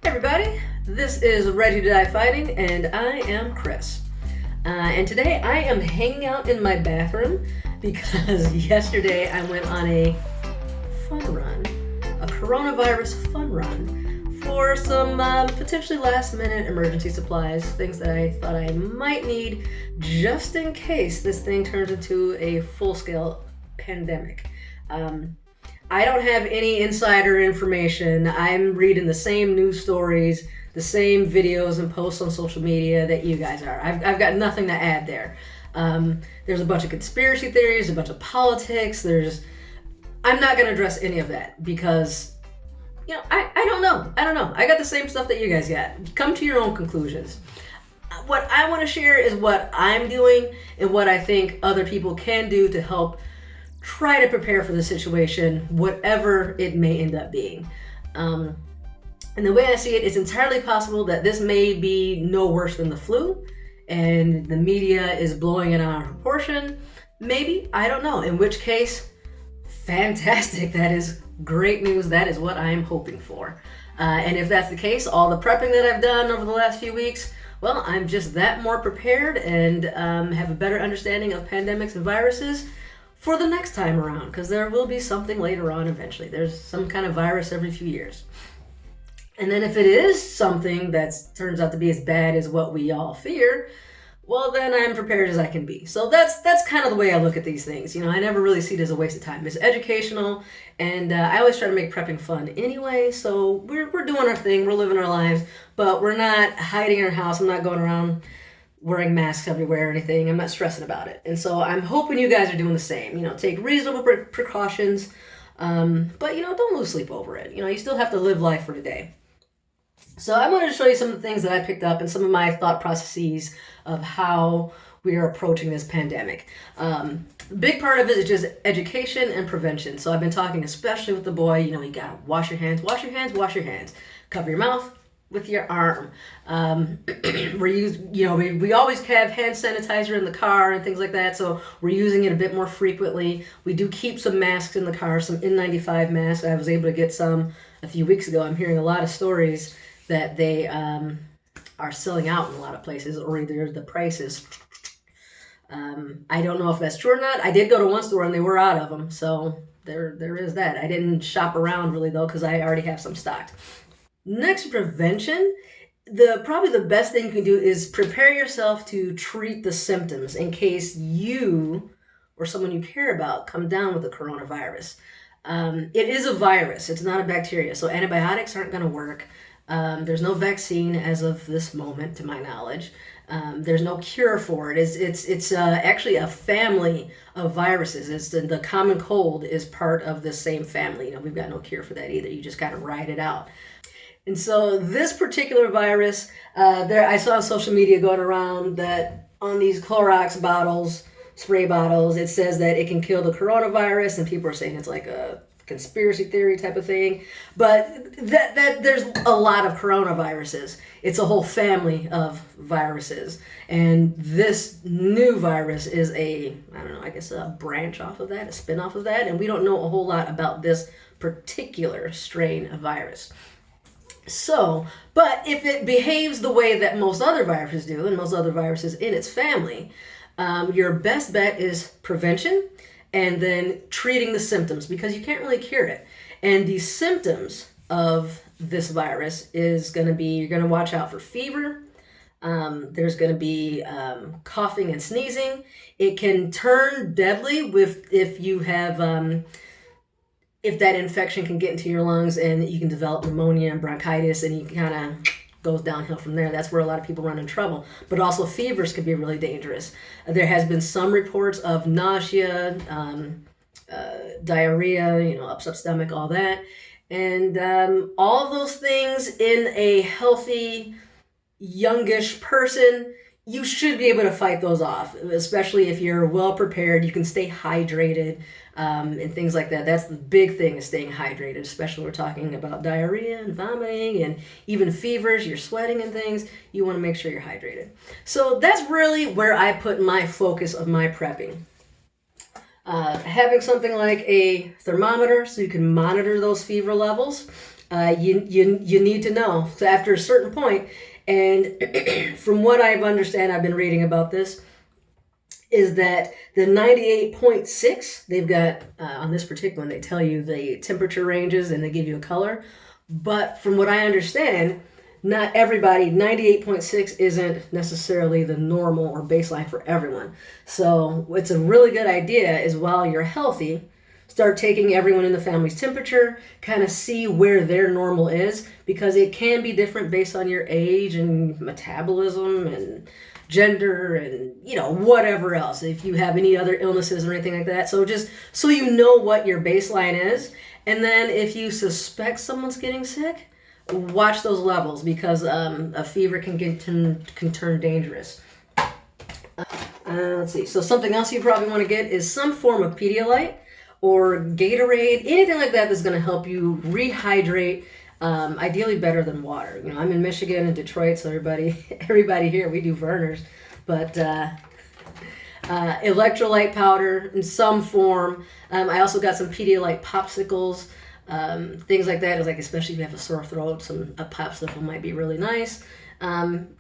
Everybody, this is Ready to Die Fighting, and I am Kris. And today I am hanging out in my bathroom because yesterday I went on a fun run, a coronavirus fun run, for some potentially last minute emergency supplies, things that I thought I might need just in case this thing turns into a full-scale pandemic. I don't have any insider information. I'm reading the same news stories, the same videos and posts on social media that you guys are. I've got nothing to add there. There's a bunch of conspiracy theories, a bunch of politics. I'm not going to address any of that because, I don't know. I got the same stuff that you guys got. Come to your own conclusions. What I want to share is what I'm doing and what I think other people can do to help try to prepare for the situation, whatever it may end up being. And the way I see it, it's entirely possible that this may be no worse than the flu, and the media is blowing it out of proportion. Maybe, I don't know. In which case, fantastic. That is great news. That is what I am hoping for. And if that's the case, all the prepping that I've done over the last few weeks, well, I'm just that more prepared and have a better understanding of pandemics and viruses for the next time around, because there will be something later on eventually. There's some kind of virus every few years. And then if it is something that turns out to be as bad as what we all fear, well, then I'm prepared as I can be. So that's kind of the way I look at these things. I never really see it as a waste of time. It's educational, and I always try to make prepping fun anyway. So we're doing our thing, we're living our lives, but we're not hiding in our house. I'm not going around wearing masks everywhere or anything. I'm not stressing about it. And so I'm hoping you guys are doing the same. Take reasonable precautions, but don't lose sleep over it. You still have to live life for today. So I wanted to show you some of the things that I picked up and some of my thought processes of how we are approaching this pandemic. Big part of it is just education and prevention. So I've been talking especially with the boy, you gotta wash your hands, cover your mouth with your arm. We always have hand sanitizer in the car and things like that, so we're using it a bit more frequently. We do keep some masks in the car, some N95 masks. I was able to get some a few weeks ago. I'm hearing a lot of stories that they are selling out in a lot of places, or either the prices. I don't know if that's true or not. I did go to one store and they were out of them, so there is that. I didn't shop around really though, because I already have some stocked. Next, prevention. Probably the best thing you can do is prepare yourself to treat the symptoms in case you or someone you care about come down with the coronavirus. It is a virus. It's not a bacteria, so antibiotics aren't going to work. There's no vaccine as of this moment, to my knowledge. There's no cure for it. It's actually a family of viruses. The common cold is part of the same family. We've got no cure for that either. You just got to ride it out. And so this particular virus, I saw on social media going around that on these Clorox bottles, spray bottles, it says that it can kill the coronavirus, and people are saying it's like a conspiracy theory type of thing. But that there's a lot of coronaviruses. It's a whole family of viruses. And this new virus is a branch off of that, a spin off of that. And we don't know a whole lot about this particular strain of virus. So, but if it behaves the way that most other viruses do, and most other viruses in its family, your best bet is prevention and then treating the symptoms, because you can't really cure it. And the symptoms of this virus is going to be, you're going to watch out for fever. There's going to be coughing and sneezing. It can turn deadly if you have if that infection can get into your lungs, and you can develop pneumonia and bronchitis, and you kind of goes downhill from there. That's where a lot of people run into trouble. But also fevers can be really dangerous. There has been some reports of nausea, diarrhea, upset stomach, all that. And all of those things in a healthy, youngish person, you should be able to fight those off, especially if you're well prepared. You can stay hydrated and things like that. That's the big thing, is staying hydrated, especially when we're talking about diarrhea and vomiting and even fevers. You're sweating and things. You want to make sure you're hydrated. So that's really where I put my focus of my prepping. Having something like a thermometer so you can monitor those fever levels. you need to know. So after a certain point, and from what I've understand, I've been reading about this, is that the 98.6, they've got, on this particular one, they tell you the temperature ranges and they give you a color. But from what I understand, not everybody, 98.6 isn't necessarily the normal or baseline for everyone. So what's a really good idea is while you're healthy, start taking everyone in the family's temperature, kind of see where their normal is, because it can be different based on your age and metabolism and gender and, you know, whatever else, if you have any other illnesses or anything like that. So just so you know what your baseline is. And then if you suspect someone's getting sick, watch those levels, because a fever can turn dangerous. Let's see. So something else you probably want to get is some form of Pedialyte or Gatorade, anything like that that's going to help you rehydrate. Ideally better than water. You know, I'm in Michigan and Detroit, so everybody here, we do Vernors, but electrolyte powder in some form. I also got some Pedialyte popsicles, things like that. It's like, especially if you have a sore throat, a popsicle might be really nice.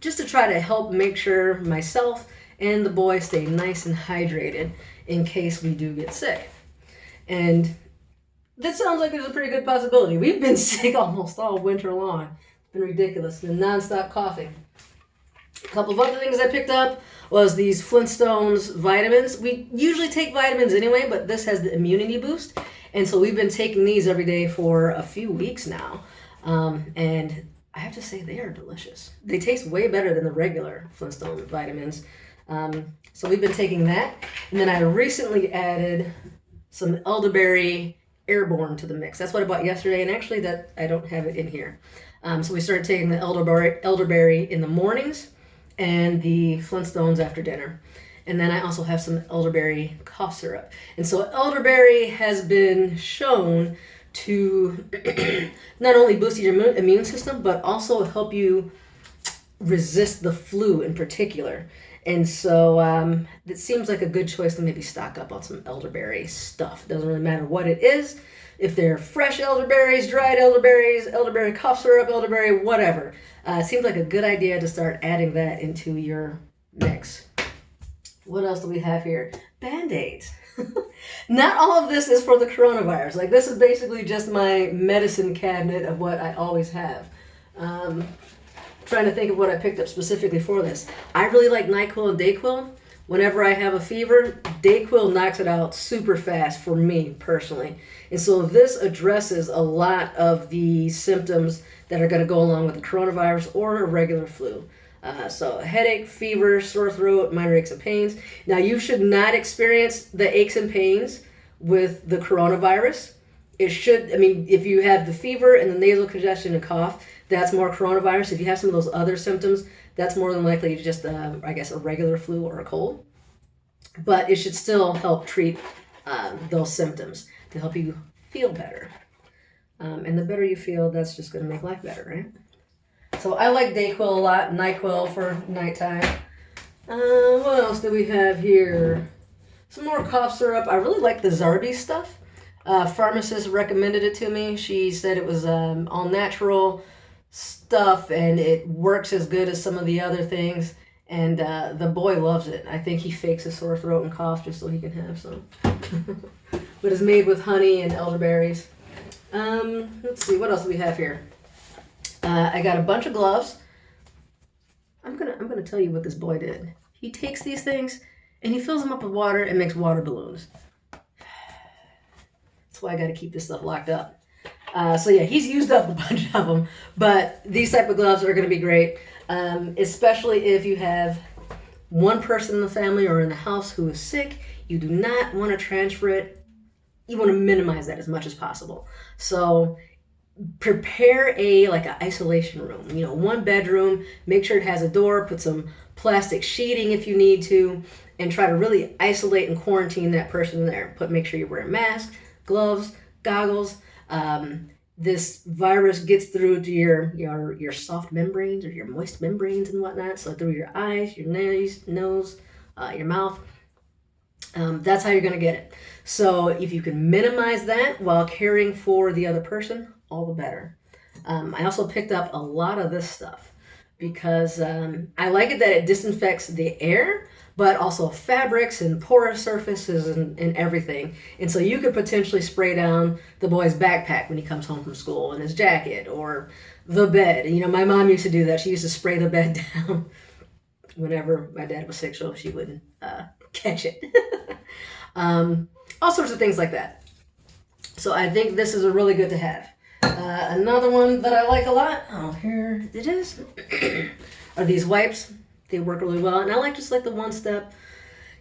Just to try to help make sure myself and the boy stay nice and hydrated in case we do get sick. And that sounds like there's a pretty good possibility. We've been sick almost all winter long. It's been ridiculous. And nonstop coughing. A couple of other things I picked up was these Flintstones vitamins. We usually take vitamins anyway, but this has the immunity boost. And so we've been taking these every day for a few weeks now. And I have to say, they are delicious. They taste way better than the regular Flintstone vitamins. So we've been taking that. And then I recently added some elderberry airborne to the mix. That's what I bought yesterday, and actually that I don't have it in here. So we started taking the elderberry in the mornings and the Flintstones after dinner. And then I also have some elderberry cough syrup. And so elderberry has been shown to not only boost your immune system, but also help you resist the flu in particular. And so it seems like a good choice to maybe stock up on some elderberry stuff. Doesn't really matter what it is. If they're fresh elderberries, dried elderberries, elderberry cough syrup, elderberry, whatever. It seems like a good idea to start adding that into your mix. What else do we have here? Band-Aids. Not all of this is for the coronavirus. Like, this is basically just my medicine cabinet of what I always have. Trying to think of what I picked up specifically for this. I really like NyQuil and DayQuil. Whenever I have a fever, DayQuil knocks it out super fast for me personally. And so this addresses a lot of the symptoms that are going to go along with the coronavirus or a regular flu. So headache, fever, sore throat, minor aches and pains. Now, you should not experience the aches and pains with the coronavirus. It should, I mean, if you have the fever and the nasal congestion and cough, that's more coronavirus. If you have some of those other symptoms, that's more than likely just, I guess, a regular flu or a cold. But it should still help treat those symptoms to help you feel better. And the better you feel, that's just going to make life better, right? So I like DayQuil a lot, NyQuil for nighttime. What else do we have here? Some more cough syrup. I really like the Zarbee's stuff. Pharmacist recommended it to me. She said it was all natural stuff and it works as good as some of the other things. And the boy loves it. I think he fakes a sore throat and cough just so he can have some. But it's made with honey and elderberries. Let's see, what else do we have here? I got a bunch of gloves. I'm gonna tell you what this boy did. He takes these things and he fills them up with water and makes water balloons. That's why I got to keep this stuff locked up. So yeah, he's used up a bunch of them, but these type of gloves are going to be great, especially if you have one person in the family or in the house who is sick. You do not want to transfer it. You want to minimize that as much as possible. So prepare like an isolation room, you know, one bedroom, make sure it has a door, put some plastic sheeting if you need to, and try to really isolate and quarantine that person in there. Make sure you wear a mask, gloves, goggles. This virus gets through to your soft membranes or your moist membranes and whatnot. So through your eyes, your nose, your mouth. That's how you're going to get it. So if you can minimize that while caring for the other person, all the better. I also picked up a lot of this stuff because I like it that it disinfects the air, but also fabrics and porous surfaces and everything. And so you could potentially spray down the boy's backpack when he comes home from school and his jacket or the bed. You know, my mom used to do that. She used to spray the bed down whenever my dad was sick so she wouldn't catch it. All sorts of things like that. So I think this is a really good to have. Another one that I like a lot, oh, here it is, are these wipes. They work really well. And I like just like the one step,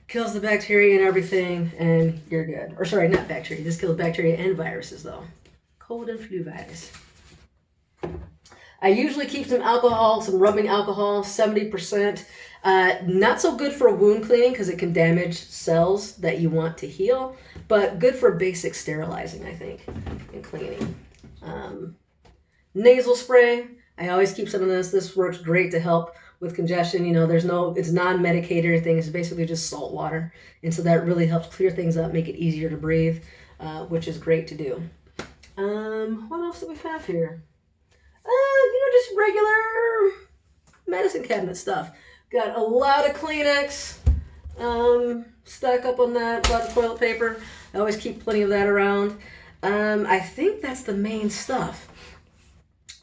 kills the bacteria and everything, and you're good. Or sorry, not bacteria. This kills bacteria and viruses though. Cold and flu virus. I usually keep some alcohol, some rubbing alcohol, 70%. Not so good for wound cleaning because it can damage cells that you want to heal, but good for basic sterilizing, I think, and cleaning. Nasal spray. I always keep some of this. This works great to help with congestion. You know, it's non-medicated or anything. It's basically just salt water. And so that really helps clear things up, make it easier to breathe, which is great to do. What else do we have here? Just regular medicine cabinet stuff. Got a lot of Kleenex stuck up on that, a lot of toilet paper. I always keep plenty of that around. I think that's the main stuff.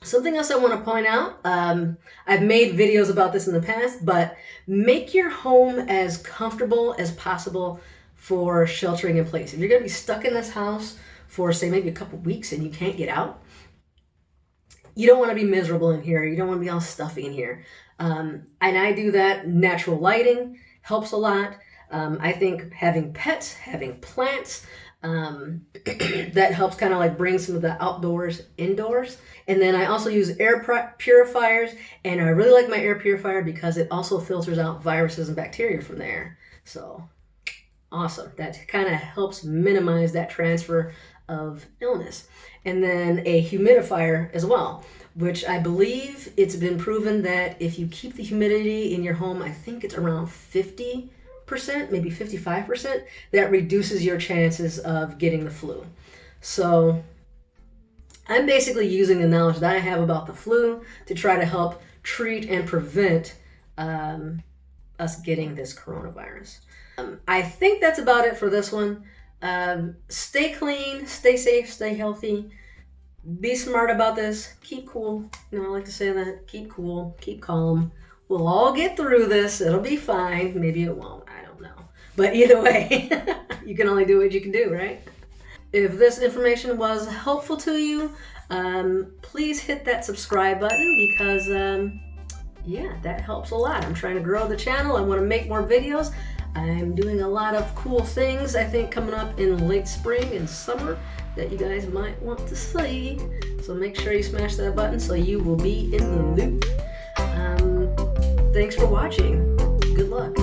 Something else I want to point out, I've made videos about this in the past, but make your home as comfortable as possible for sheltering in place. If you're going to be stuck in this house for, say, maybe a couple weeks and you can't get out, you don't want to be miserable in here. You don't want to be all stuffy in here. And I do that. Natural lighting helps a lot. I think having pets, having plants, that helps kind of like bring some of the outdoors indoors. And then I also use air purifiers, and I really like my air purifier because it also filters out viruses and bacteria from the air. So awesome. That kind of helps minimize that transfer of illness. And then a humidifier as well, which I believe it's been proven that if you keep the humidity in your home, I think it's around 50%, maybe 55%, that reduces your chances of getting the flu. So I'm basically using the knowledge that I have about the flu to try to help treat and prevent us getting this coronavirus. I think that's about it for this one. Stay clean, stay safe, stay healthy. Be smart about this. Keep cool. You know, I like to say that. Keep cool. Keep calm. We'll all get through this. It'll be fine. Maybe it won't. I don't know. But either way, you can only do what you can do, right? If this information was helpful to you, please hit that subscribe button because, yeah, that helps a lot. I'm trying to grow the channel. I want to make more videos. I'm doing a lot of cool things, I think, coming up in late spring and summer that you guys might want to see. So make sure you smash that button so you will be in the loop. Thanks for watching. Good luck.